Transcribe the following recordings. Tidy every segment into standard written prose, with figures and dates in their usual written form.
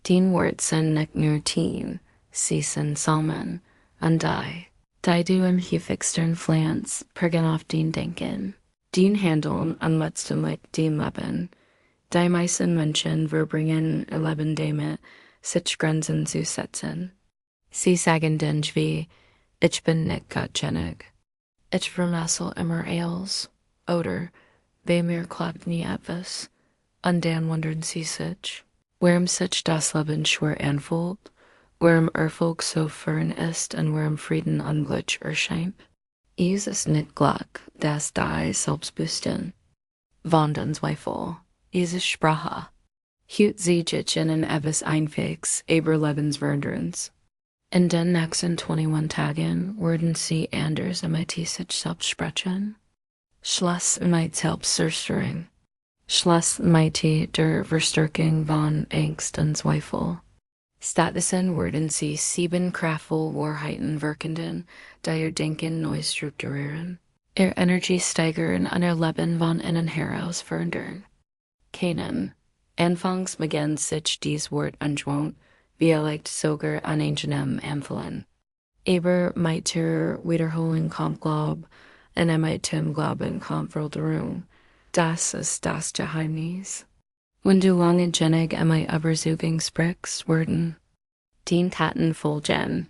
Dien Wortsen nek nur teen, season salmon, undie. Die du im Hefixtern flans, pergen auf dien denken. Dien handeln unletztendlich dien leben. Die meisten Menschen verbringen Leben damit, sich Grenzen zu setzen. Sie sagen dann wie, ich bin nicht gottgenig. Ich vermessel immer eils, oder, bei mir klappt nie etwas, und dann wundern sie sich, warum sich das Leben schwer anfühlt, warum Erfolg so fern ist und warum Frieden unglücklich erscheint. Es ist nicht Glück, dass die Selbstbewussten, Wanden Zweifel, es ist Sprache. Hut sie sich in etwas Einwegs über Lebensveränderungs. In den nächsten 21 Tagen werden sie anders mit sich selbst sprechen. Schluss mit Selbstzerstörung. Schluss mit der Verstärkung von Angst und Zweifel. Stattdessen werden sie 7 kraftvolle Wahrheiten wirkenden, die ihr Denken neu strukturieren, ihr Energie steigern und ihr Leben von innen heraus verändern. Keinen. Anfangs beginnt sich dies Wort ungewohnt, vielleicht sogar unangenehm anfühlen. Aber mit der Wiederholung kommt Glauben, und mit dem Glauben kommt Veränderung. Das ist das Geheimnis. Wenn du lange genug mit Überzeugung sprichst, werden die Taten folgen.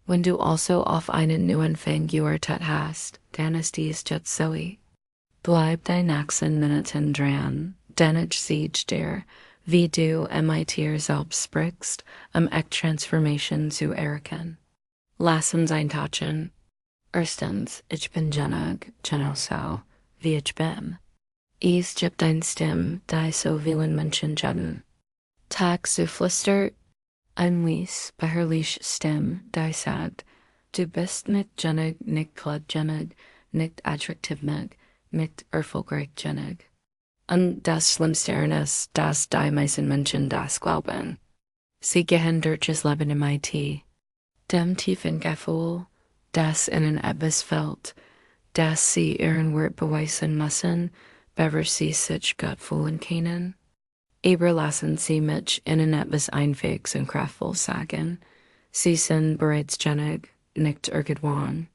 Wenn du also auf einen neuen Fang gewartet hast, dann ist dies jetzt so. Bleib die nächsten Minuten dran, denn ich sehe dir, wie du mit dir selbst sprichst, echt Transformation zu erkennen. Lass uns eintauchen. Erstens, ich bin genug, so, wie ich bin. Es gibt eine Stimme, die so vielen Menschen judgen. Tag so flüstert, ein Lies, beharrlich Stimme, die sagt, du bist nicht genug, nicht klug genug, nicht attraktiv genug, nicht erfolgreich genug. Und das Schlimmste ist, dass die meisten Menschen das glauben. Sie gehen durch das Leben im IT. Dem tiefen Gefühl, das ihnen etwas fehlt, dass sie ihren Wert beweisen müssen, bevor sie sich gut fühlen können. Aber lassen sie mich ihnen etwas Einwegs und kraftvoll sagen. Sie sind bereits genug, nicht irgendwann.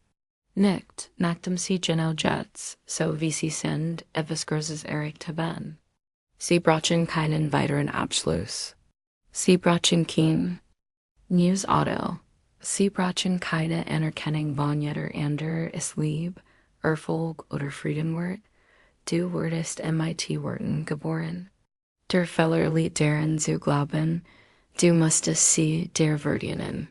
Nicht, nachdem sie genau jetzt, so wie sie sind, etwas Großes erreicht haben. Sie brauchen keinen weiteren Abschluss. Sie brauchen kein News Auto. Sie brauchen keine Anerkennung von jeder anderer ist lieb, Erfolg oder Frieden wird. Du wurdest MIT-Worten geboren. Der Fehler liegt darin zu glauben, du musstest sie der verdienen.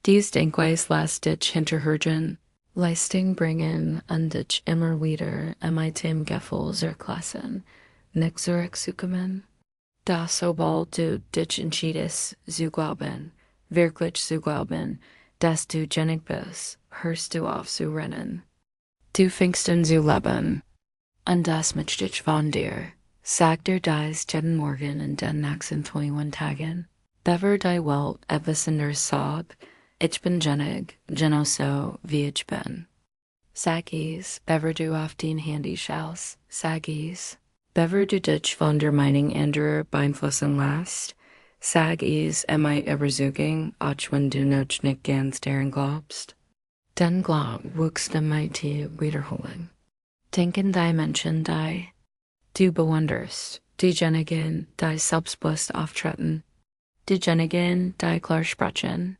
Dies Denkweise lässt dich hinterhergehen, Leistung bringen und dich immer wieder mit dem Gefühl zurücklassen, nicht zurückzukommen. Da sobald du dich entschiedest zu glauben, wirklich zu glauben, dass du genug bist, hörst du auf zu rennen. Du fängst an zu leben. Und das möchte ich von dir. Sag dir dies jeden Morgen in den nächsten 21 Tagen. Bevor die Welt etwas anderes sagt, ich bin genug, so wie ich bin. Sag es, bevor du auf dein Handy schaust. Sag es, bevor du dich von der Meinung anderer beeinflussen lässt. Sag es mit Überzeugung, auch wenn du noch nicht ganz daran glaubst. Dein Glauben wächst mit der Wiederholung. Denken die Menschen, die du bewunderst, diejenigen, die selbstbewusst auftreten, diejenigen, die klar sprechen,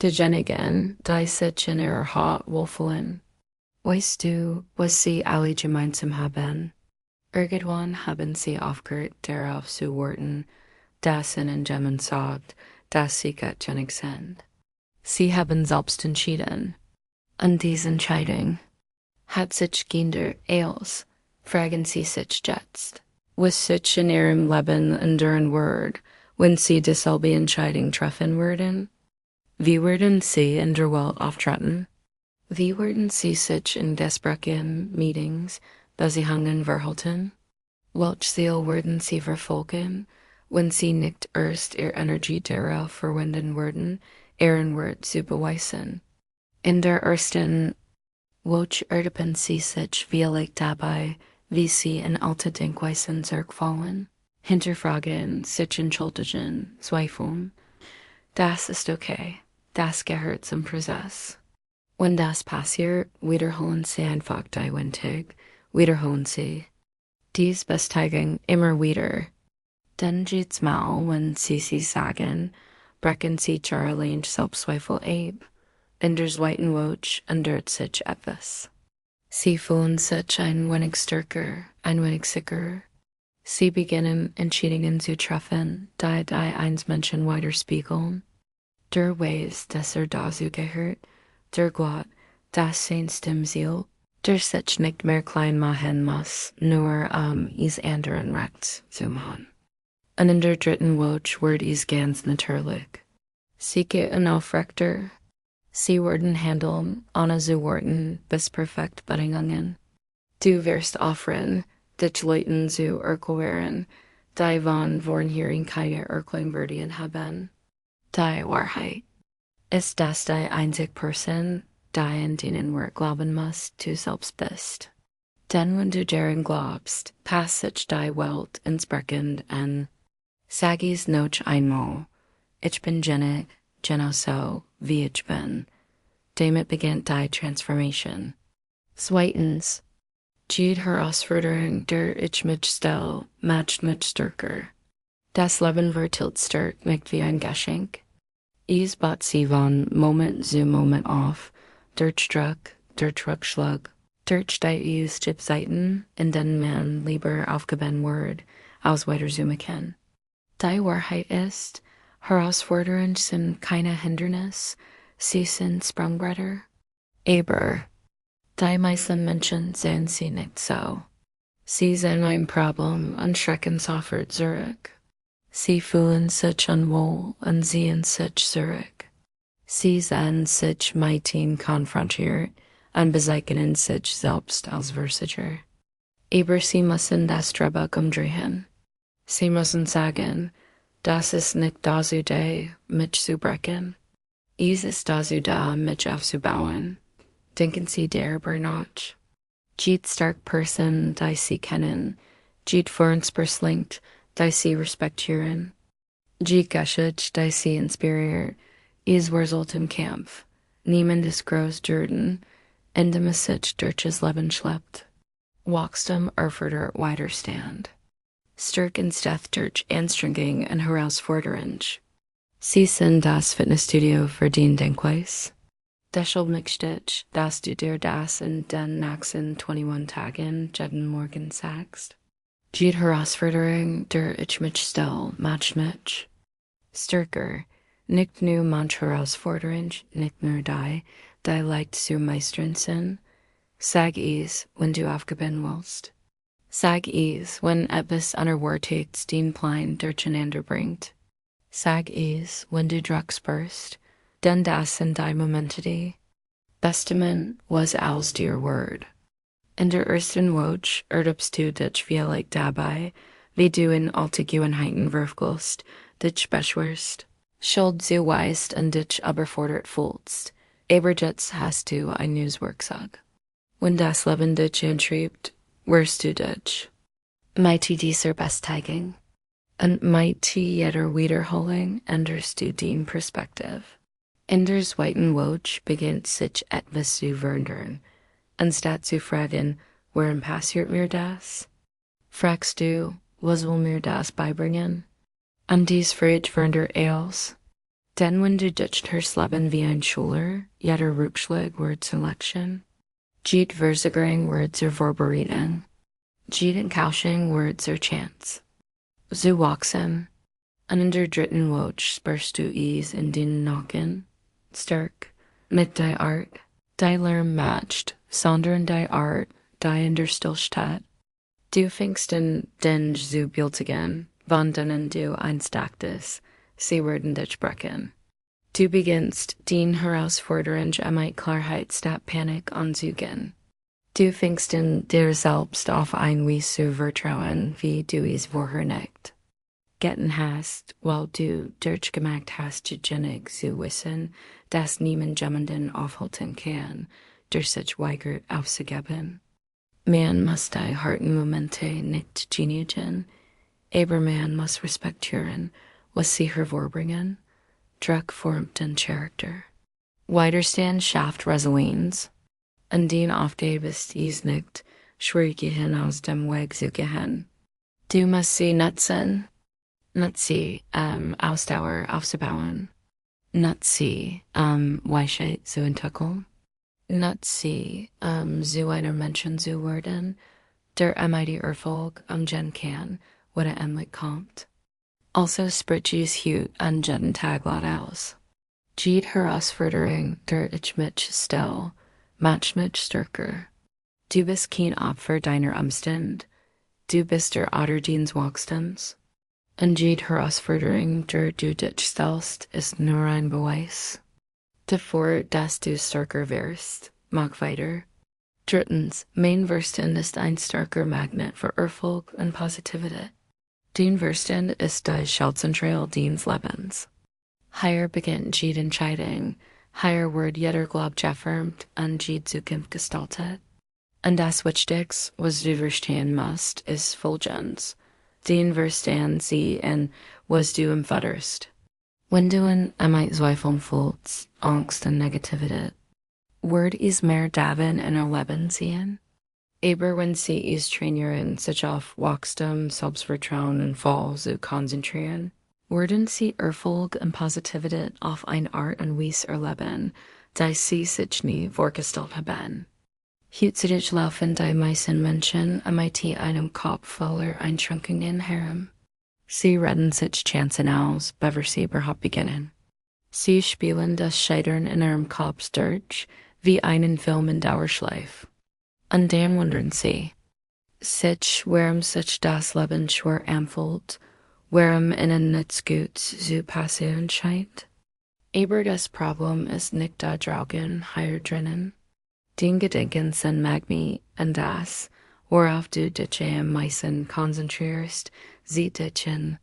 diejenigen, die sich in ihrer Haut wohlfühlen. Weißt du, was sie alle gemeinsam haben? Irgendwann haben sie aufgehört, darauf zu warten, dass ihnen jemand sagt, dass sie gottgenig sind. Sie haben selbst entschieden. Und diese Entscheidung hat sich geändert als, fragen sie sich jetzt, was sich in ihrem Leben ändern wird, wenn sie dieselbe Entscheidung treffen würden? Wie würden sie in der Welt auftreten? Wie würden sie sich in desperate Meetings, Beziehungen verhalten? Welch Ziel würden sie verfolgen, wenn sie nicht erst ihre Energie darauf verwenden würden, ihren Wert zu beweisen? In der ersten, welch ertappen sie sich vielleicht dabei, wie sie in alte Denkweisen zurückfallen? Hinterfragen, sich entschuldigen, zweifeln. Das ist okay. Das gehört zum Prozess. Wenn das passiert, wiederholen Sie einfach die Wintig. Wiederholen Sie. Dies bestätigen immer wieder. Dann geht's mal, wenn Sie sagen, brechen Sie allein Selbstzweifel ab. In der zweiten Woche ändert sich etwas. Sie fühlen sich ein wenig stärker, ein wenig sicherer. Sie beginnen Entscheidungen zu treffen, die eins Menschen widerspiegeln. Der Weis, dass dazu gehört, der Gott, das sein Stimmziel, der sich nicht mehr klein machen muss, nur is anderen recht zu machen. Und in der dritten Woche wird es ganz natürlich. Sie gehen aufrechter. Sie werden handeln, ohne zu warten, bis perfekt bedingungen. Du wirst offren, dich Leuten zu erklären, die von vornherein keine Erklärung haben. Die Wahrheit ist, dass die einzige Person, die in denen wir glauben musst, du selbst bist. Denn wenn du daran glaubst, passt sich die Welt entsprechend an. Sag es noch einmal, ich bin genau so, wie ich bin. Damit beginnt die Transformation. Zweitens, die Herausforderung, der ich mich stelle, macht mich stärker. Das Leben wird stark, nicht wie ein Geschenk. Es baut sie von Moment zu Moment auf, der Rückschlag, durch die es gibt Zeiten, in denen man lieber aufgeben wird, als weiterzoomen kann. Die Wahrheit ist, Herausforderungen sind keine Hindernis, sie sind Sprungbretter. Aber die meisten Menschen sehen sie nicht so. Sie sehen ein Problem und schrecken sofort zurück. Sie fühlen sich unwohl und ziehen sich zurück. Sie sehen sich mit ihm konfrontiert und bezeichnen sich selbst als Versager. Aber sie müssen das Drehbuch umdrehen. Sie müssen sagen, das ist nicht dazu da, mich zu brechen. Es ist dazu da, mich aufzubauen. Denken Sie darüber nach. Jede starke Person, die Sie kennen, jede Führungsperson, die Sie respektieren, jede Geschichte, die Sie inspiriert, ist Result im Kampf. Niemand ist groß Jordan, indem es sich durch das Leben schleppt. Wachstum erfordert Widerstand. Stärken Death durch Anstrengung und Herausforderung. Sie sind das Fitnessstudio für den Denkweis. Deshalb nicht, dass du dir das in den nächsten 21 Tagen jeden Morgen sagst. Jede Herausforderung, der ich mich stelle, macht mich stärker. Nicht nur manche Herausforderung, nicht nur die leicht zu meistern sind. Sag es, wenn du aufgeben willst. Sag es, wenn etwas unerwartet den Plan durcheinander bringt. Sag es, wenn du Druck spürst, denn das sind die Momente, Testament was als dir Wort. In der ersten Woche erlebst du dich vielleicht dabei, wie du in Allgemeinen wirkst, dich beschwerst, Schuld zuweist und dich überfordert fühlst. Aber jetzt hast du ein neues Werkzeug. Wenn das Leben dich antriebt, wirst du dich mit dieser Bestätigung und mit jeder Wiederholung änderst du die Perspektive. In der zweiten Woche beginnt sich etwas zu verändern. Anstatt zu fragen, warum passiert mir das? Fragst du, was will mir das beibringen? Und dies verändert alles. Denn wenn du dich das Leben wie ein Schüler, jeder Rückschlag wird zur Lektion. Jede Versicherung wird zur Vorbereitung. Jede Enttäuschung wird zur Chance. So wachsen. Und in der dritten Woche spürst du es in den Nacken. Stark, mit der Art, die Lärm matcht, sondern die Art, die in der Stillstadt. Du fängst an, den zu bildigen, von denen du einst dachtest, sie würden dich brechen. Du beginnst, den Herausforderung mit Klarheit statt Panik anzugehen. Du fängst an, dir selbst auf ein Weise zu vertrauen, wie du es vorher nicht getan hast, weil du durchgemacht hast, genug zu wissen, dass niemand jemanden aufhalten kann, der sich weigert aufzugeben. Man muss die harten Momente nicht genügen. Aberman muss respektieren, was sie hervorbringen, Druck, formt den Charakter. Widerstand schafft Resilienz, und den auf der bist is nicht, schwierigen aus dem Weg zu gehen. Du musst sie nutzen, Ausdauer aufzubauen, Weisheit zu entwickeln, zu einer Menschen zu werden, der die Erfolg Jen kann, oder kommt. Also sprichst hut an jeden Tag laut aus. Jede Herausforderung der ich mich stell, macht mich stärker. Du bist kein Opfer deiner Umstände, du bist der Otter deines Wachstums. Und jede Herausforderung der du dich stellst ist nur ein Beweis davor, dass du stärker wirst. Mach weiter. Drittens, mein Verstand ist ein starker Magnet für Erfolg und Positivität. Dein Verstand ist die Schaltzentrale deines Lebens. Hier beginnt jede Entscheidung, hier wird jeder Glaube affirmt und jede Zukunft gestaltet. Und das Wichtigste, was du verstehen musst, ist folgendes. Den Verstand sie und was du förderst. Wenn du in Zweifeln fühlst, Angst und Negativität, wird es mehr Davon in ihr Leben sehen? Aber wenn sie es trainieren, sich auf Wachstum, Selbstvertrauen und Fall zu konzentrieren, werden sie Erfolg und Positivität auf eine Art und Weise erleben, die sie sich nie vorgestellt haben. Heutzutage laufen die meisten Menschen mit einem Kopf voller Einschränkungen herum. Sie reden sich Chancen aus, bevor sie überhaupt beginnen. Sie spielen das Scheitern in ihrem Kopf durch, wie einen Film in Dauerschleife. Und dann wundern sie sich, warum sich das Leben schwer anfühlt, warum ihnen nicht gut zu passieren scheint. Aber das Problem ist nicht da draußen, hier drinnen. Den Gedanken sind Magmi und das, worauf du dich am meisten konzentrierst, sieht dich in.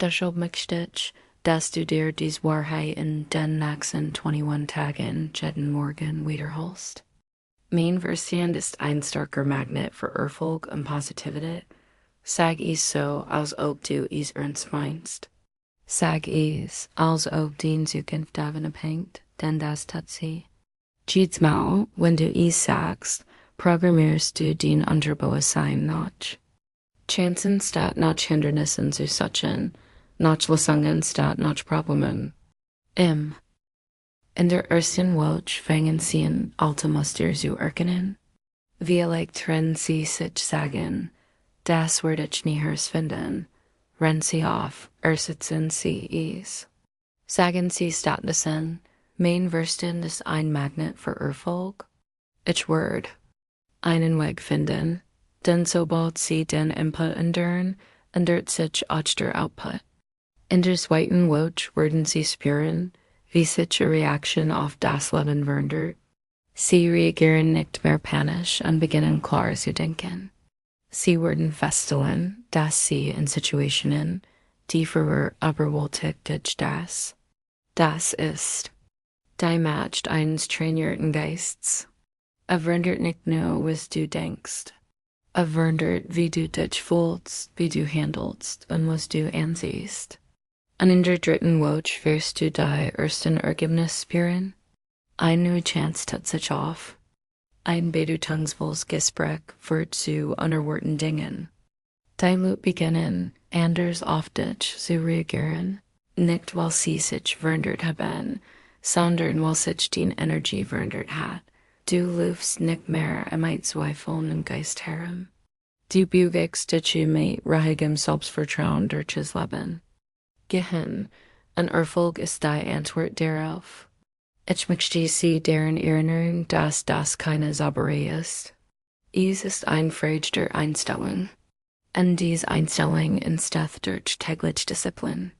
Deshalb möchte ich, dass du dir dies Wahrheit in den nächsten 21 Tagen jeden Morgen wiederholst. Mein Verstand ist ein starker Magnet für Erfolg und Positivität. Sag es so, als ob du es ernst meinst. Sag es, als ob die Zukunft davon abhängt, denn das tut sie. Jedes Mal, wenn du es sagst, programmierst du den Unterbewusstsein nach. Chancen statt nach Hindernissen zu suchen, nach Lösungen statt nach Problemen. In der ersten Welt fangen sie an, alte Muster zu erkennen. Vielleicht trennen sie sich sagen, das werde ich nie herausfinden. Rennen sie auf, ersetzen sie es. Sagen sie stattdessen, mein Verstand ist ein Magnet für Erfolg. Ich werde einen Weg finden, denn sobald sie den Input ändern, ändert sich auch der Output. In der zweiten Welt werden sie spüren, wie sich ihre Reaktion auf das Leben verändert. Sie reagieren nicht mehr panisch und beginnen klar zu denken. Sie werden feststellen, dass sie in Situationen, die früher überwältigt das ist. Die matcht eines trainierten Geists. Verändert nicht nur, was du denkst. Verändert, wie du dich fühlst, wie du handelst und was du ansiehst. Und in der dritten Welt wirst du die ersten Ergebnisse spüren. Eine neue Chance tut sich auf. Ein bedeutungsvolles Gespräch wird zu unerwarteten Dingen. Die Leute beginnen, anders auf dich zu reagieren. Nicht, weil sie sich verändert haben, sondern weil sich die Energie verändert hat. Du läufst nicht mehr mit Zweifeln im Geist herum. Du bewegst dich mit ruhigem Selbstvertrauen durch das Leben. Gehen, und Erfolg ist die Antwort darauf. Ich möchte sie daran erinnern, dass das keine Zauberei ist. Es ist eine Frage der Einstellung. Und diese Einstellung entsteht durch tägliche Disziplin.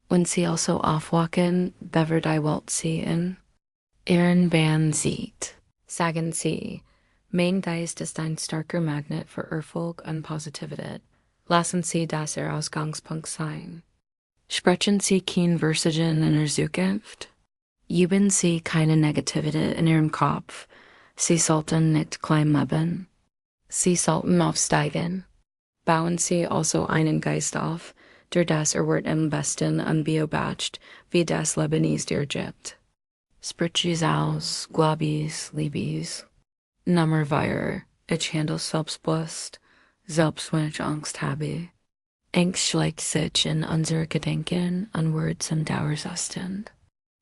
Wenn sie also aufwachen, bever die Welt sehen, ihren Bahn sieht, sagen sie, mein Geist ist ein starker Magnet für Erfolg und Positivität. Lassen Sie das Ihr Ausgangspunkt sein. Sprechen Sie kein Versagen in der Zukunft. Üben Sie keine Negativität in Ihrem Kopf. Sie sollten nicht klein leben. Sie sollten aufsteigen. Bauen Sie also einen Geist auf, der das Wort am besten unbeobacht, wie das Leben ist ergibt. Sprichst aus, Glaubis, Lebens. Nummer 4. Ich handle selbstbewusst, selbst wenn ich Angst habe. Angst schlägt sich in unsere Gedanken und wird zum Dauerzustand.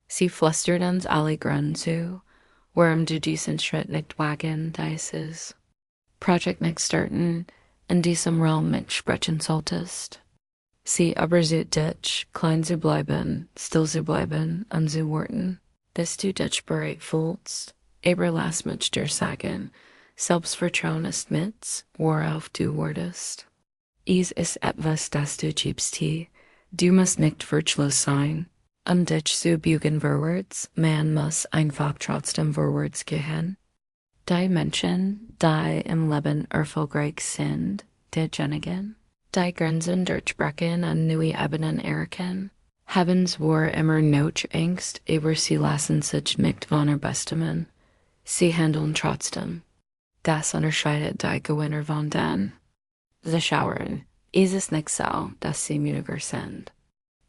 Sie flüstert uns alle Grund zu, warum du diesen Schritt nicht wagen ist. Projekt nicht starten, in diesem Raum nicht sprechen solltest. Sie aber sieht dich, klein zu bleiben, still zu bleiben und zu warten, bis du dich bereit fühlst. Aber lass mich dir sagen, Selbstvertrauen ist mit, worauf du wartest. Es ist etwas, das du gibst. Du musst nicht furchtlos sein, dich zu bügen vorwärts, man muss einfach trotzdem vorwärts gehen. Die Menschen, die im Leben erfolgreich sind, diejenigen, die Grenzen durchbrechen und neue Ebenen erkennen, haben zwar immer noch Angst, aber sie lassen sich nicht von erbestimmen. Sie handeln trotzdem. Das unterscheidet die Gewinner von denen. Sie schauen, es ist nicht so, dass sie müdiger sind.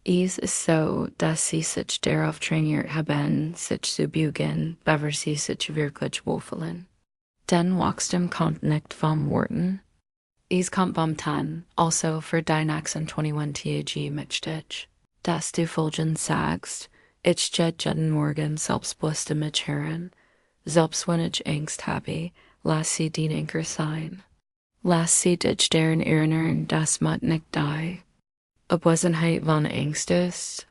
Es ist so, dass sie sich darauf trainiert haben, sich zu bügen, bevor sie sich wirklich wohlfühlen. Denn Wachstum kommt nicht vom Worten. Es kommt vom Tun, also für dein 21 Tage mit dich, dass du folgendes sagst, ich gehe jeden Morgen selbstbewusst mit hören, selbst wenn ich Angst habe, lass sie den Anker sein. Lass sie dich daran erinnern, dass man nicht die Abwesenheit von Angst ist.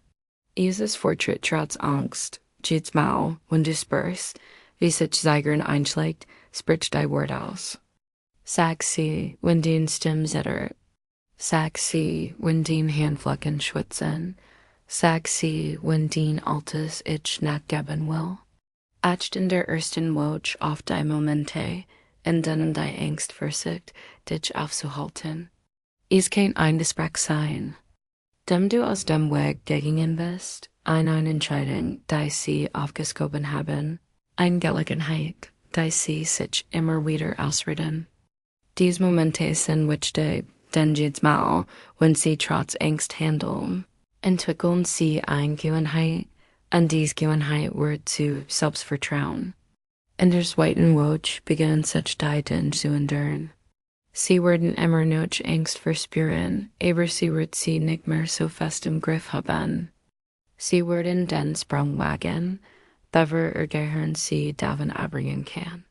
Es ist Fortschritt trotz Angst. Jedes Mal, wenn du spürst, wie sich Zeigern einschlägt, sprich dein Wort aus. Sag sie, wenn dein Stimme zittert. Sag sie, wenn dein Handflächen schwitzen. Sag sie, wenn dein altes Ich nachgeben will. Echt in der ersten Woche auf die Momente, in denen die Angst versucht, dich aufzuhalten. Es kann ein Gespräch sein, dem du aus dem Weg gegangen bist, eine Entscheidung, die sie aufgeschoben haben, eine Gelegenheit, die sie sich immer wieder ausreden. Diese Momente sind wichtig, denn jedes Mal, wenn sie trotz Angst handeln, entwickeln sie eine Gewohnheit, und diese Gewohnheit wird zu Selbstvertrauen. In der zweiten Woche beginnen sich die Dinge zu ändern. Sie werden immer noch Angst verspüren, aber sie wird sie nicht mehr so fest im Griff haben. Sie werden den Sprung wagen, bevor gehören sie davon abbringen kann.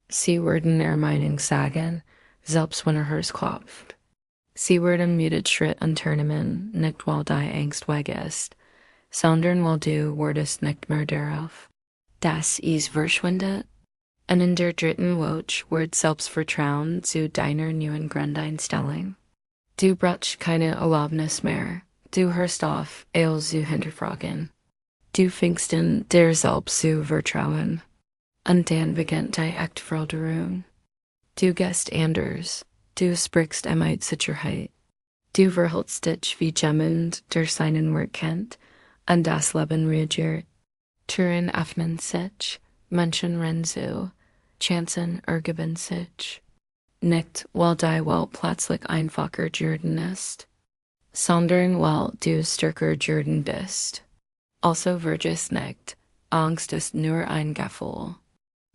Sie werden ihre Meinung sagen, selbst wenn Herz klopft. Sie werden mutig Schritt unternehmen, nicht weil die Angst weg ist, sondern weil du wartest nicht mehr darauf. Das ist verschwindet. Und in der dritten Woche wird Selbstvertrauen zu deiner neuen Grundeinstellung. Du brauchst keine Erlaubnis mehr. Du hörst auf, alles zu hinterfragen. Du fängst an, dir selbst zu vertrauen. Und dann beginnt die echte Veränderung. Du gehst anders. Du sprichst mit Sicherheit. Du verhältst dich wie jemand, der seinen Wert kennt, und das Leben reagiert. Türen öffnen sich, Menschen rennen zu, Chancen ergeben sich. Nicht, weil die Welt plötzlich einfacher geworden ist, sondern weil du stärker geworden bist. Also wird es nicht, Angst ist nur ein Gefühl.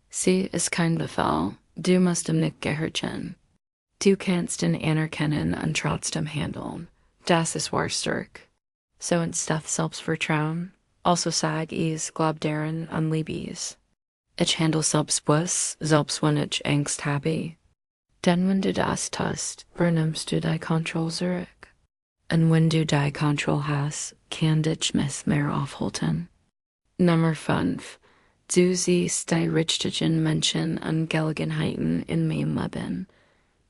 Sie ist kein Befehl, du musst ihm nicht gehorchen. Du kannst ihn anerkennen und trotzdem handeln. Das ist wahr stark. So entsteht Selbstvertrauen. Also sag es, glaub daran und Lebens. Ich handle selbstbewusst, selbst wenn ich Angst habe. Denn wenn du das tust, übernimmst du die Kontrolle zurück. Und wenn du die Kontrolle hast, kann dich nichts mehr aufhalten. Nummer 5. Du siehst die richtigen Menschen und Gelegenheiten in meinem Leben.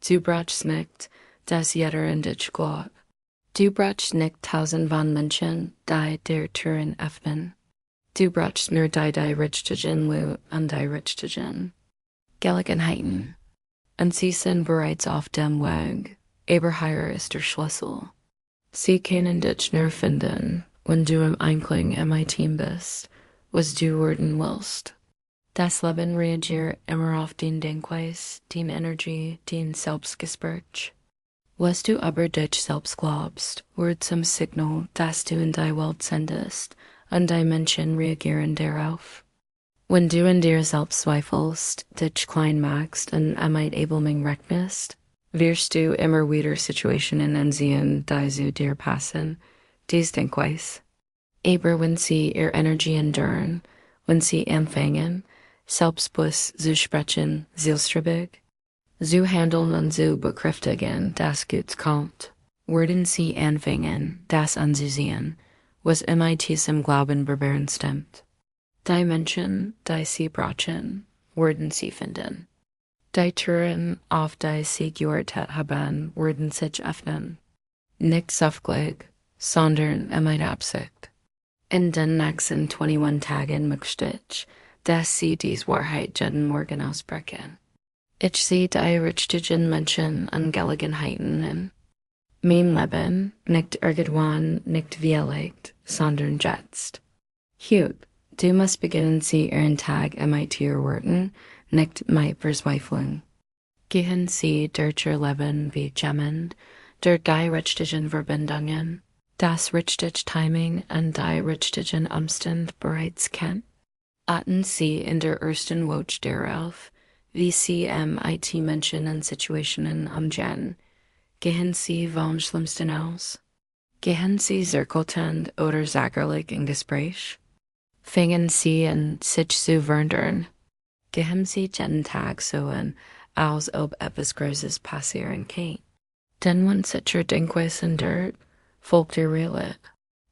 Du brauchst nicht, dass jeder an dich glaubt. Du brauchst nicht 1000 von Menschen, die dir Türen öffnen. Du brauchst nur die richtigen Leute und die richtigen Gelegenheiten. Und sie sind bereits auf dem Weg, aber hier ist der Schlüssel. Sie können dich nur finden, wenn du im Einklang in mein Team bist, was du werden willst. Das Leben reagiert immer auf den Denkweis, den Energie, den Selbstgespräch. Was du aber dich selbst glaubst, Word zum Signal, dass du in die Welt sendest, und die Menschen reagieren darauf. Wenn du in dir selbst zweifelst, dich klein machst und Abelming rechnest, wirst du immer wieder Situationen ansehen, die zu dir passen, dies Denkweis. Aber wenn sie ihr Energie enduren, wenn sie empfangen, selbstbewusst zu sprechen, zielstrebig, zu handeln und zu bekräftigen, dass Gutes kommt, werden sie anfangen, das anzusehen, was in diesem Glauben bewahren stimmt. Die Menschen, die sie brauchen, werden sie finden. Die Türen, auf die sie gewartet haben, werden sich öffnen. Nicht zufällig, sondern mit Absicht. In den nächsten 21 Tagen möchte ich, dass sie dies Wahrheit jeden Morgen aussprechen. Ich sehe die richtigen Menschen und Gelegenheiten in. Mein Leben, nicht irgendwann, nicht vielleicht, sondern jetzt. Gut, du musst beginnen, sie ihren Tag mit ihr Worten, nicht mit Verzweiflung. Gehen sie durch ihr Leben wie Gemmen, durch die richtigen Verbindungen, das richtige Timing und die richtigen Umstände bereits kennt. Achten sie in der ersten Woche darauf, wie sie mit Menschen und Situationen umgehen. Gehen sie vom Schlimmsten aus? Gehen sie zirkelnd oder sägerlich in Gespräch? Fangen sie an, sich zu verändern? Gehen sie jeden Tag so an, als ob etwas Großes passieren kann? Denn wenn sich ihr Denkweis ändert, folgt ihr Realität.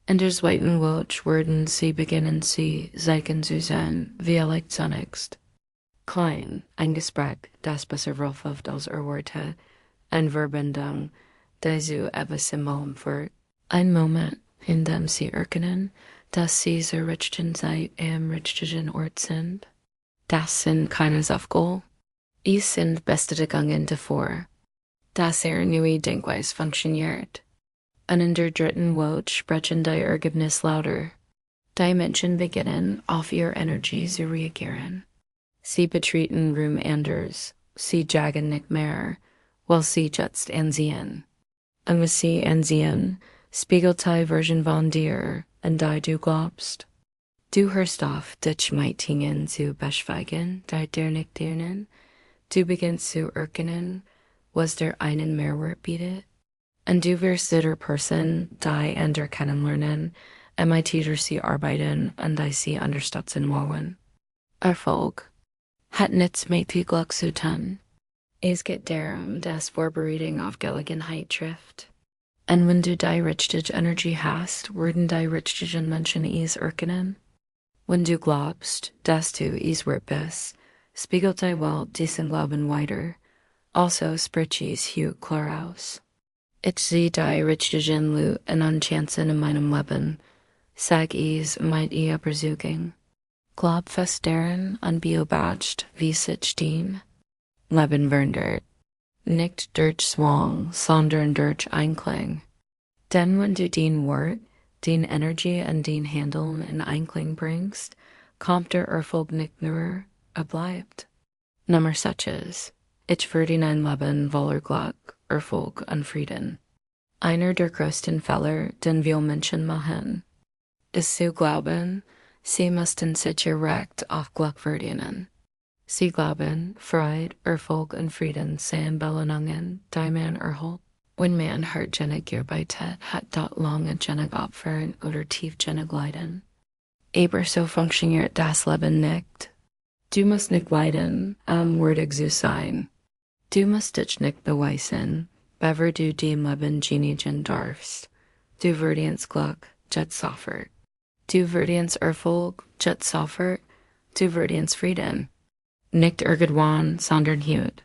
In der zweiten Woche werden sie beginnen, sie zeigen zu sein, wie zunächst. Klein, ein Gespräch, das besser aufhofft als Worte, eine Verbindung, die zu etwas Symbolen führt. Ein Moment, in dem sie erkennen, dass sie zur richtigen Zeit am richtigen Ort sind. Das sind keine Zufälle. Es sind Bestätigungen davor, dass neue Denkweise funktioniert. Und in der dritten Woche sprechen die Ergebnisse lauter. Die Menschen beginnen, auf ihre Energie zu reagieren. Sie betreten Raum anders, sie jagen nicht mehr, weil sie jetzt ansehen. Und was sie ansehen, spiegelt die Version von dir, an die du glaubst. Du hörst auf, dich mit Dingen zu beschweigen, die dir nicht dienen. Du beginnst zu erkennen, was der einen Mehrwert bietet. Und du wirst der Person, die andere kennenlernen, mit der sie arbeiten und die sie unterstützen wollen. Erfolg hat nichts mit viel Glück zu tun. Es geht darum, dass Vorbereitung auf Gelegenheit trifft. Und wenn du die richtige Energie hast, werden die richtigen Menschen es erkennen. Wenn du glaubst, dass du es wert bist, spiegelt die Welt diesen Glauben weiter. Also spricht es hier klar aus. Ich sehe die richtigen Leute und Chancen in meinem Leben. Sag es mit ihr Besuchung. Glaub fest daran und beobacht, wie sich dient. Leben verändert. Nicht durch Zwang, sondern durch Einklang. Denn wenn du den Wort, den Energie und den Handeln in Einklang bringst, kommt der Erfolg nicht nur, bleibt. Nummer 6. Ich verdiene ein Leben voller Glück, Erfolg und Frieden. Einer der größten Fehler, den wir Menschen machen, ist zu glauben, sie müssten sich direkt auf Glück verdienen. Sie glauben, Freude, Erfolg und Frieden seien Belohnungen, die man erhält. Wenn man hartsinnig gearbeitet hat, dort lange genug Opfern oder tiefsinnig Leiden. Aber so funktioniert das Leben nicht. Du musst nicht leiden, würdig zu sein. Du musst dich nicht beweisen, bever du dem Leben geniegen darfst. Du verdienst Glück, jetzt sofort. Du verdienst Erfolg, jetzt sofort. Du verdienst Frieden. Nicht irgendwann, sondern heute.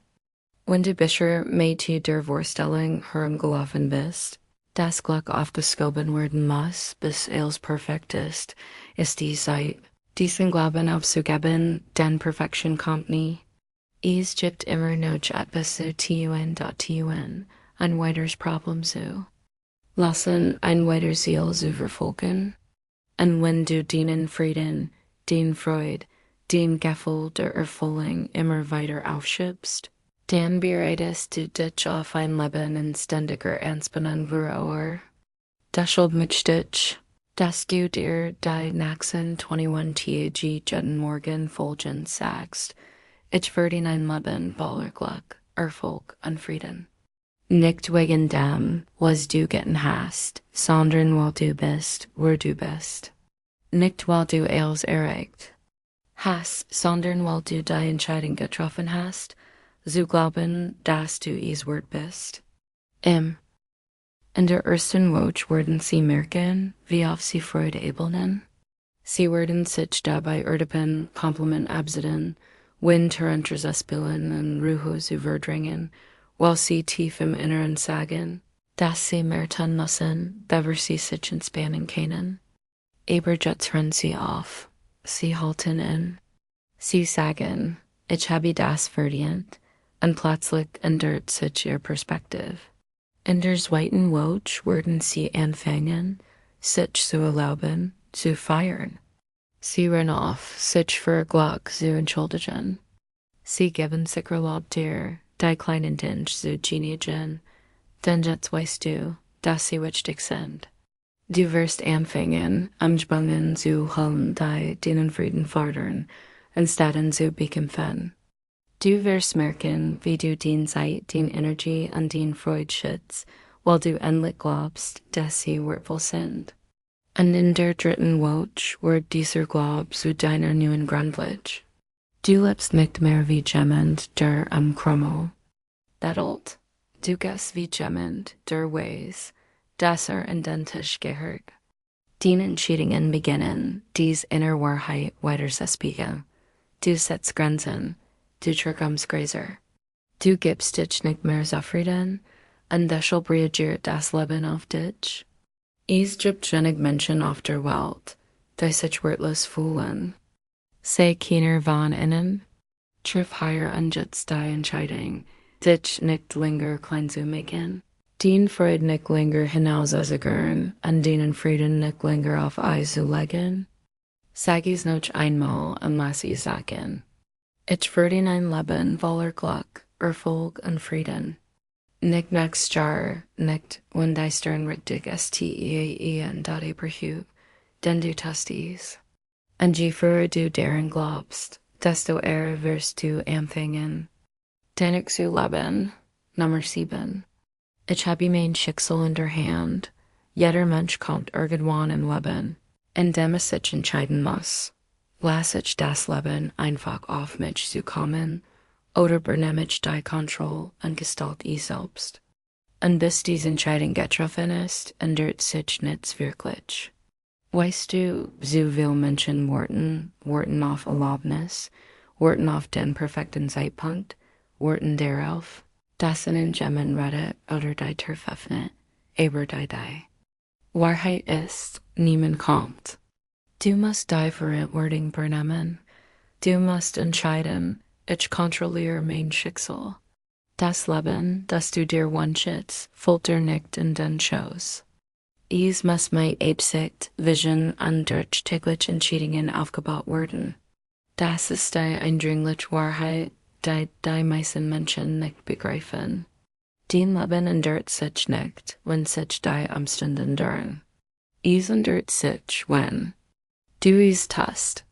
Wenn du bisher mit der Vorstellung herumgelaufen bist, dass Glück aufgeschoben werden muss, bis es perfekt ist die Zeit, diesen Glauben aufzugeben, denn Perfektion kommt nie. Es gibt immer noch etwas zu tun, ein weiteres Problem zu lassen, ein weiteres Ziel zu verfolgen. Und wenn du den Frieden, den Freude, den Gefühl der Erfüllung immer weiter aufschiebst, Dan bereites du dich auf ein Leben in ständiger Anspannung vor. Das mich dich, dass du dir die nächsten 21 Tage jeden Morgen folgendes sagst. Ich werde ein Leben voller Glück, Erfolg und Frieden. Nicht wegen dem, was du getan hast, sondern weil du bist, wer du bist. Nicht weil du alles erreicht hast, sondern weil du die Entscheidung getroffen hast, zu glauben, dass du es wert bist. In der ersten Woche werden sie merken, wie oft sie Freude ebeln. Sie werden sich dabei ertappen, Kompliment absitzen, Wind herunterzuspülen und Ruhe zu verdrängen, while sie tief im Inneren sagen, dass sie mehr tun müssen, bevor sie sich entspannen können. Aber jetzt hören sie auf. Sie halten in. Sie sagen, ich habe das verdient, und plötzlich ändert sich ihr Perspektive. In der zweiten Woche werden sie anfangen, sich zu erlauben, zu feiern. Sie hören auf, sich für Glück zu entschuldigen. Sie geben sich Erlaub dir, die kleinen Dinge zu genießen, denn jetzt weißt du, dass sie wichtig sind. Du wirst anfangen, Anspannungen zu holen, die deinen Frieden fördern, anstatt zu bekämpfen. Du wirst merken, wie du die Zeit, die Energie und die Freude schützt, weil du endlich glaubst, dass sie wertvoll sind. Und in der dritten Woche wird dieser Glaube zu deiner neuen Grundlage. Du lebst nicht mehr wie jemand, der am Krommel daddelt. Du gehst wie jemand, der weiß, dass identisch gehört. Die Entscheidungen beginnen, dies innere Wahrheit weiterzuspiegeln. Du setzt Grenzen. Du trägst Gräser. Du gibst dich nicht mehr zufrieden, und deshalb reagiert das Leben auf dich. Es gibt wenig Menschen auf der Welt, die sich wertlos fühlen. Sei keiner von ihnen. Triff higher und jetzt die Entscheidung, dich nicht länger klein zu machen. Den Freude nicht länger hinauszugehen und den Frieden nicht länger auf Eis zu legen. Sag es noch einmal und lass es sagen. Ich werde ein Leben voller Glück, Erfolg und Frieden. Nicht nächstes Jahr, nicht wenn die Stern richtig und das überhaupt, denn du tust dies. Und je früher du daran glaubst, desto eher wirst du anfangen. Dein zu leben. Nummer 7. Ich habe mein Schicksal in der Hand. Jeder Mensch kommt irgendwann im Leben, in dem es sich entscheiden muss. Lass ich das Leben einfach auf mich zukommen, oder übernehme ich die Kontrolle und gestalte es selbst. Und bis diese Entscheidung getroffen ist, ändert sich nichts wirklich. Weißt du, so viele Menschen warten auf Erlaubnis, warten auf den perfekten Zeitpunkt, warten darauf, dass ihnen jemand redet oder die Tür öffnet, aber die. Wahrheit ist, niemand kommt. Du musst die Verantwortung übernehmen. Du musst entscheiden, ich kontrolliere mein Schicksal. Das Leben, das du dir wünschst, folgt nicht in den Schoß. Es muss mit Absicht, Vision und durch tägliche Entscheidungen aufgebaut werden. Das ist die eindringliche Wahrheit, die die meisten Menschen nicht begreifen. Dein Leben ändert sich nicht, wenn sich die Umstände ändern. Es ändert sich, wenn du es tust.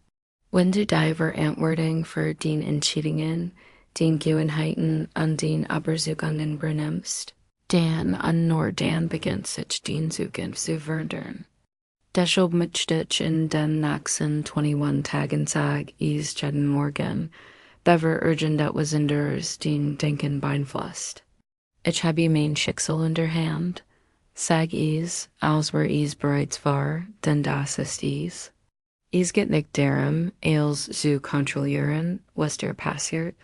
Wenn du die Verantwortung für deine Entscheidungen, deine Gewohnheiten und deine Absichten übernimmst, dann und nur dann beginnt sich deine Zukunft zu verändern. Deshalb möchte ich in den nächsten 21 Tagen sagen, es jeden Morgen, bevor irgendetwas anderes dein Denken beeinflusst. Ich habe mein Schicksal in der Hand. Sag es, als wäre es bereits wahr, denn das ist es. Es geht nicht darum, alles zu kontrollieren, was dir passiert.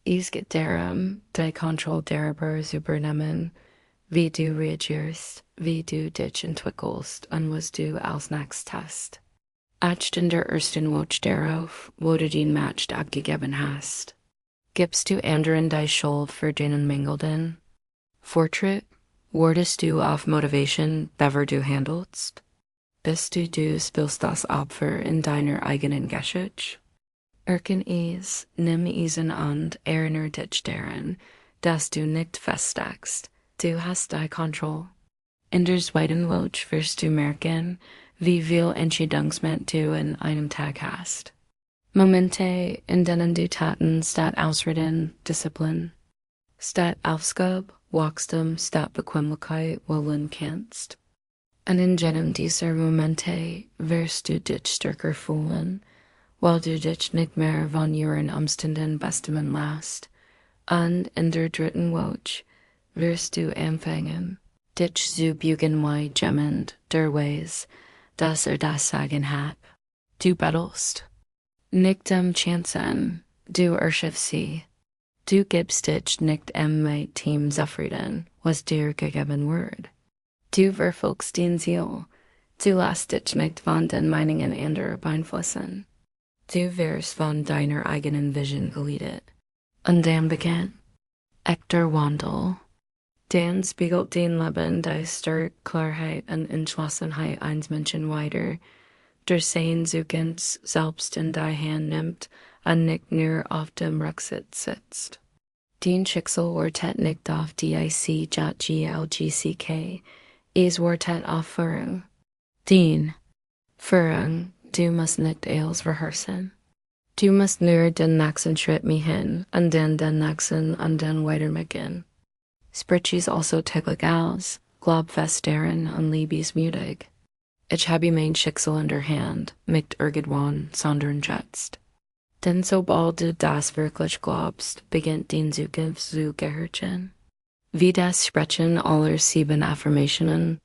Es geht darum, die Kontrolle darüber zu übernehmen, wie du reagierst, wie du dich entwickelst und was du als nächstes tust. Acht in der ersten Woche darauf, wo du den Match abgegeben hast. Gibst du anderen die Schuld für deinen Mängeln? Fortschritt? Wartest du auf Motivation, bevor du handelst? Bist du spielst das Opfer in deiner eigenen Geschichte? Erken is, nimm isen und erinnere dich daran, dass du nicht feststeckst. Du hast die Kontrolle. In der zweiten Woche wirst du merken, wie viel Entscheidungsmacht du in einem Tag hast. Momente, in denen du Taten statt Ausreden, Disziplin, statt Aufgabe, Wachstum, statt Bequemlichkeit wollen kannst. Und in jedem dieser Momente wirst du dich stärker fühlen, weil du dich nicht mehr von ihren Umständen bestimmen lässt. Und in der dritten Woche wirst du anfangen, dich zu bügen wie jemand, der weiß, dass das Sagen hat. Du bettelst. Nicht Chancen, du erschaffst sie. Du gibst dich nicht mit Team zufrieden, was dir gegeben wird. Du verfolgst den Ziel. Du lässt dich nicht von den Meinungen anderer beeinflussen. Du wirst von deiner eigenen Vision geleitet. Und dann beginnt echter Wandel. Dann spiegelt dein Leben die Stärke, Klarheit und Entschlossenheit eines Menschen weiter, der sein Zukunft selbst in die Hand nimmt und nicht nur auf dem Rücksitz sitzt. Dein Schicksal wartet nicht auf DIC.GLGCK, es wartet auf Förderung. Dein Förderung, du musst nicht alles rehearsen. Du musst nur den nächsten Schritt machen und dann den nächsten und dann weitermachen. Sprichst also täglich aus, glaub fest daran und liebes mutig. Ich habe mein Schicksal in der Hand, nicht irgendwann, sondern jetzt. Denn sobald du das wirklich glaubst, beginnt dein Zukunft zu gehorchen. Wie das Sprechen aller 7 Affirmationen,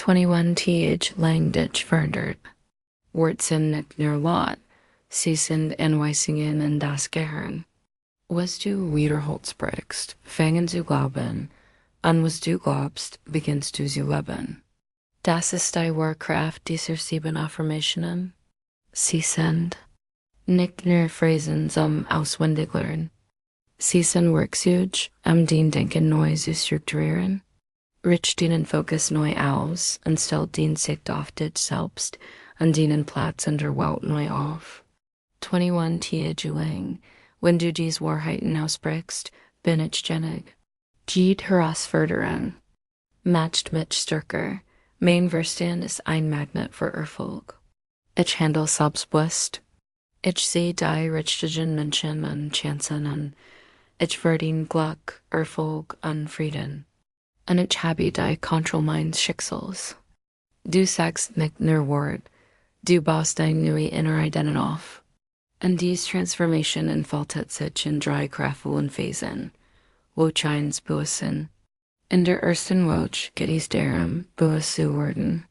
21 Tage lang dich verändert. Worte sind nicht nur Laut, sie sind Anweisungen in das Gehirn. Was du wiederholt sprichst, fangen zu glauben, an was du glaubst, beginnst du zu leben. Das ist die Wahrkraft dieser 7 Affirmationen. Sie sind nicht nur Phrasen zum Auswendiglernen. Sie sind Werkzeuge, dein Denken neu zu strukturieren. Richt deinen Fokus neu aus und stellt deine Sicht auf dich selbst und deinen Platz in der Welt neu auf. 21 Tage lang, wenn du diese Wahrheiten aussprichst, bin ich genig. Jede Herausforderung matcht mich stärker. Mein Verstand ist ein Magnet für Erfolg. Ich handle selbstbewusst. Ich sehe die richtigen Menschen und Chancen an. Ich verdiene Glück, Erfolg und Frieden. Und ich habe die Kontrolle meines Schicksals. Du sagst nicht nur Wort, du baust deine neue innere Identität auf. Und diese Transformation entfaltet sich in 3 kraftvollen Phasen. Woche 1 bewussten. In der ersten Woche geht es darum, bewusst zu werden.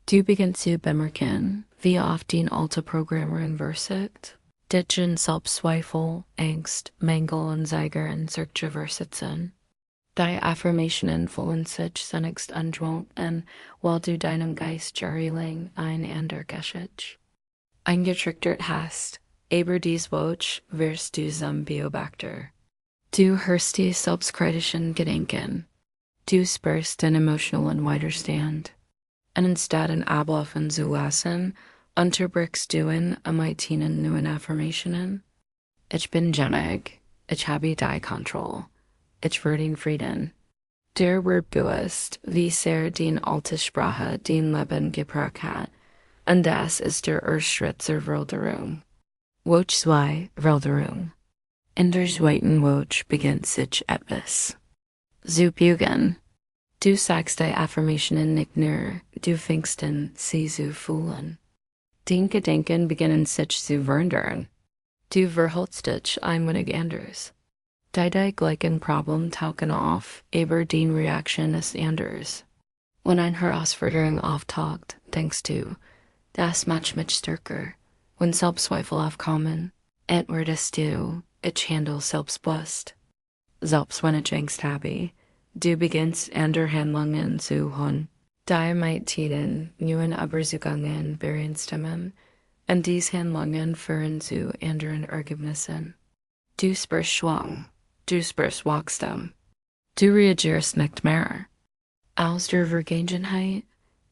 Du beginnst zu bemerken, wie oft dein alte Programmierung versiegt, dich in Selbstzweifel, Angst, Mängel und Seiger in zurückzuversitzen. Die Affirmationen fühlen sich zunächst ungewohnt an, weil du deinem Geist jahrelang ein anderer geschieht. Eingetrichtert hast, aber dies Woche wirst du zum Beobachter. Du hörst die selbstkritischen Gedanken. Du spürst den emotionalen Widerstand. Und anstatt ein Ablaufen zu lassen, unterbrichst du ihn mit deinen neuen Affirmationen. Ich bin genig. Ich habe die Kontrolle. Ich verdiene Frieden. Der wird bewusst, wie sehr deine alte Sprache dein Leben geprägt hat. Und das ist der erste Schritt zur Veränderung. Woche 2, Veränderung. In der zweiten Woche beginnt sich etwas. Zu bügen. Du sagst die Affirmationen nicht nur, du fängst an, sie zu fühlen. Deine Gedanken beginnen sich zu verändern. Du verhältst dich ein wenig anders. Die gleichen Probleme tauchen auf, aber deine Reaktion ist anders. Wenn eine Herausforderung auftaucht, denkst du, das macht mich stärker. Wenn Selbstzweifel aufkommen, antwortest du, ich handle selbstbewusst. Selbst wenn ich Angst habe, du beginnst andere Handlungen zu tun. Die mit Tiden neuen Überzeugungen übereinstimmen, und diese Handlungen führen zu anderen Ergebnissen. Du spürst Schwung, du spürst Wachstum. Du reagierst nicht mehr. Aus der Vergangenheit,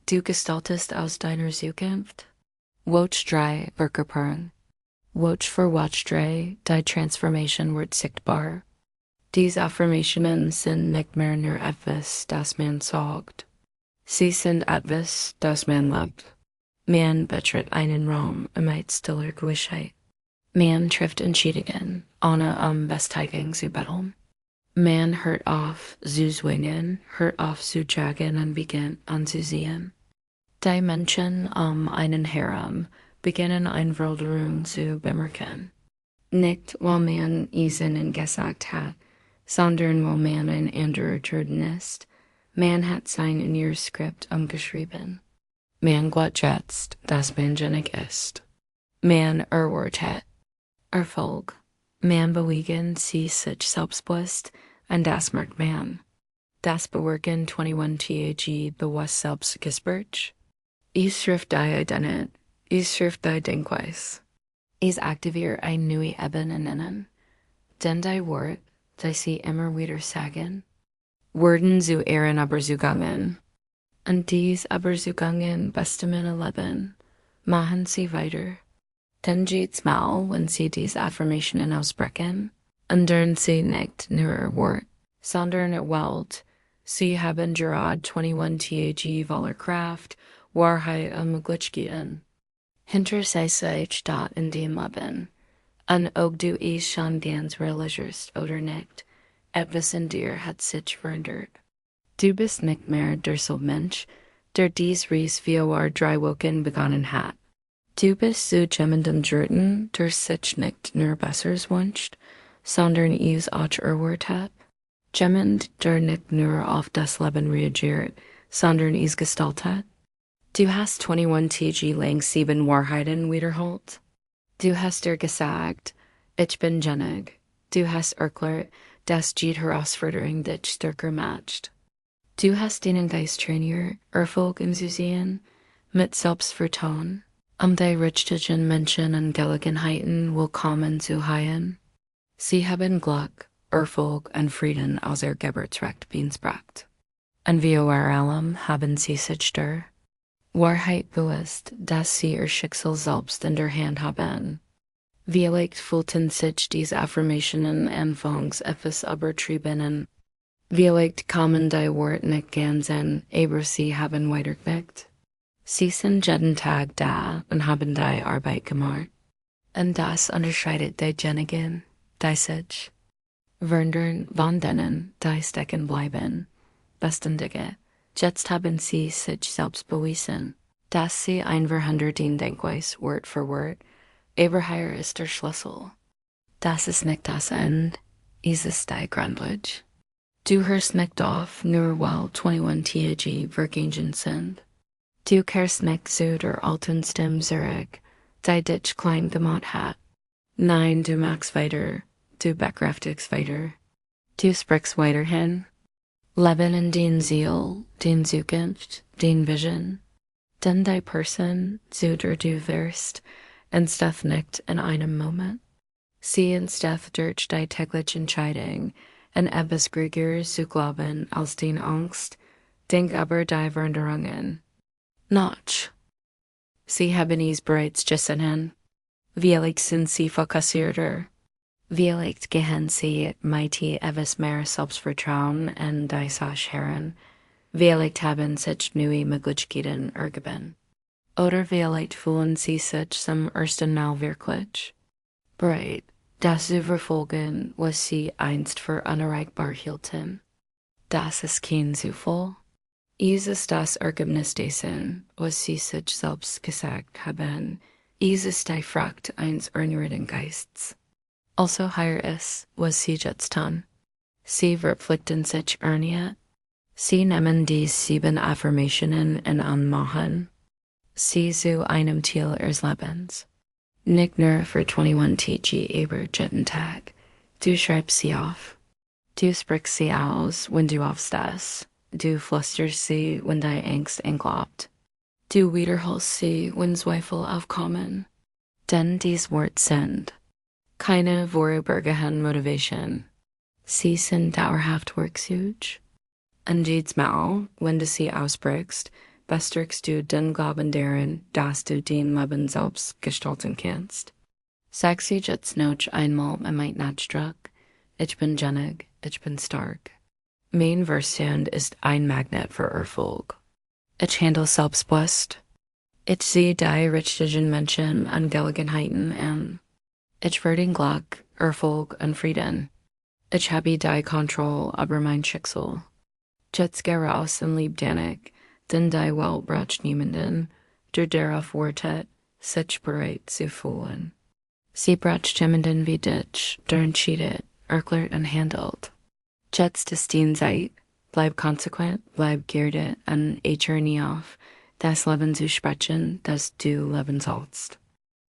du gestaltest aus deiner Zukunft. Woche 3, Verkörperung. Watch für Watchdre, die Transformation wird sichtbar. Dies Affirmationen sind nicht mehr nur etwas, das man sagt. Sie sind etwas, das man lebt. Man betritt einen Raum mit stiller Gewissheit. Man trifft Entscheidungen, ohne Bestätigung zu betteln. Man hört auf zu zwingen, hört auf zu jagen und beginnt anzusehen. Die Menschen einen herum beginnen Einwilderung zu bemerken. Nicht, weil man ihnen gesagt hat, sondern weil man ein anderer Jordan ist. Man hat sein in ihr Skript umgeschrieben. Man glaubt jetzt, dass man genieg ist. Man erwartet Erfolg. Man bewegen sie sich selbstbewusst und das merkt man. Das bewirken 21 Tage bewusst selbst gespürt. Ich schrift die deine, ich schrift die Hinweis. Ich aktiviere eine neue Ebene innen. Denn die Worte, die sie immer wieder sagen, werden zu ihren Überzeugungen. Und diese Überzeugungen bestimmen ihr Leben, machen sie weiter. Dann geht's mal, wenn sie diese Affirmationen aussprechen, ändern sie nicht nur ihr Wort, sondern ihr Welt. Sie haben gerade 21 Tage voller Kraft, Wahrheit und Möglichkeiten. Hinter sich steht in dem Leben. Und ob du es schon ganz realisierst oder nicht, etwas in dir hat sich verändert. Du bist nicht mehr der Mensch, der dies Reis vor 3 Wochen begonnen hat. Du bist zu jemandem Jordan, der sich nicht nur Besseres wünscht, sondern es auch erwartet hat. Jemand, der nicht nur auf das Leben reagiert, sondern es gestaltet hat. Du hast 21 Tage lang 7 Wahrheiten wiederholt. Du hast dir gesagt, ich bin genieg. Du hast erklärt, dass die Herausforderung dich stärker macht. Du hast deinen Geist trainiert, Erfolg zu sehen, mit Selbstvertrauen, die richtigen Menschen und Gelegenheiten willkommen zu heilen. Sie haben Glück, Erfolg und Frieden aus ihr Geburtsrecht beansprucht. Und wie allem haben sie sich der Wahrheit bewusst, dass sie ihr Schicksal selbst in der Hand haben. Vielleicht fühlten sich diese Affirmationen anfangs etwas übertrieben. Vielleicht kamen die Worte nicht ganz an, aber sie haben weitergewirkt. Sie sind jeden Tag da und haben die Arbeit gemacht. Und das unterscheidet die Jenigen, die sich verändern, von denen, die stecken bleiben. Beständige. Jetzt haben sie sich selbst bewiesen, dass sie einfach hinter den Denkweis Wort für Wort, aber hier ist der Schlüssel. Das ist nicht das Ende, es ist die Grundlage. Du hörst nicht auf, nur weil 21 Tage vergangen sind. Du kehrst nicht zu der alten Stimme zurück, die dich klein gemacht hat. Nein, du machst weiter, du bekräftigst weiter. Du sprichst weiterhin. Leben in den Ziel, den Zukunft, den Vision. Denn die Person, zu der du wirst, entsteht nicht in einem Moment. Sie entsteht durch die tägliche Entscheidung, in etwas größer zu glauben als den Angst, denk aber die Veränderungen. Noch. Sie haben es bereits gesehen. Vielleicht sind sie fokussierter. Vielleicht gehen sie mit etwas mehr Selbstvertrauen in die Sache heran. Vielleicht haben sich neue Möglichkeiten ergeben. Oder vielleicht fühlen sie sich zum ersten Mal wirklich bereit, das zu verfolgen, was sie einst für unerreichbar hielten. Das ist kein Zufall. Es ist das Ergebnis dessen, was sie sich selbst gesagt haben. Es ist die Frucht eines erneuerten Geists. Also hier ist, was sie jetzt tun. Sie verpflichten sich erneut. Sie nehmen die 7 Affirmationen in Anmachen. Sie zu einem Ziel ihres Lebens. Nicht nur für 21 Tage, aber jeden Tag. Du schreibst sie auf. Du sprichst sie aus, wenn du aufstehst. Du flüsterst sie, wenn die Angst anklopft. Du wiederholst sie, wenn Zweifel aufkommen. Denn dies Wort sind keine vorübergehende Motivation. Sie sind dauerhaft Werkzeug. Und jedes Mal, wenn du sie aussprichst, bestärkst du den Glauben darin, dass du dein Leben selbst gestalten kannst. Sag sie jetzt noch einmal mit Nachdruck. Ich bin Jennig, ich bin stark. Mein Verstand ist ein Magnet für Erfolg. Ich handle selbstbewusst. Ich sehe die richtigen Menschen und Gelegenheiten an. Ich werde Glück, Erfolg und Frieden. Ich habe die Kontrolle über mein Schicksal. Jetzt geh raus und lieb denig, denn die Welt braucht niemanden, der darauf wartet, sich bereit zu fühlen. Sie braucht jemanden wie dich, der entscheidet, erklärt und handelt. Jetzt ist die Zeit, bleib konsequent, bleib gierig und hör nie auf, das Leben zu sprechen, das du leben sollst.